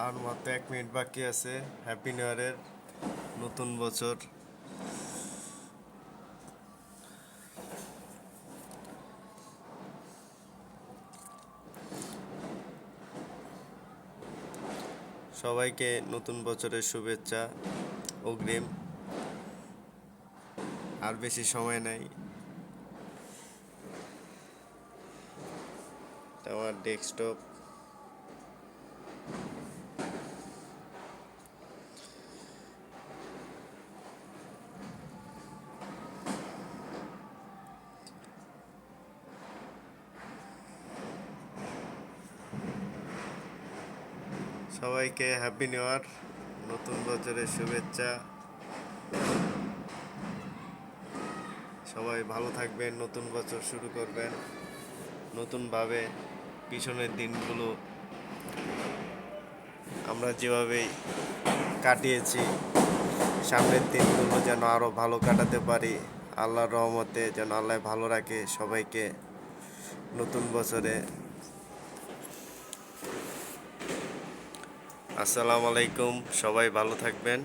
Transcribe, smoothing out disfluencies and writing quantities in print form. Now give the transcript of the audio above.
আর মাত্র 1 মিনিট বাকি আছে হ্যাপি নিউ ইয়ারের নতুন বছর। সবাইকে নতুন বছরের শুভেচ্ছা অগ্রিম। আর বেশি সময় নাই। আমার ডেস্কটপ সবাইকে হ্যাপি নিউ ইয়ার, নতুন বছরের শুভেচ্ছা। সবাই ভালো থাকবেন, নতুন বছর শুরু করবেন নতুনভাবে। পিছনের দিনগুলো আমরা যেভাবে কাটিয়েছি, সামনের দিনগুলো যেন আরও ভালো কাটাতে পারি। আল্লাহর রহমতে যেন আল্লাহ ভালো রাখে সবাইকে নতুন বছরে। আসসালামু আলাইকুম, সবাই ভালো থাকবেন।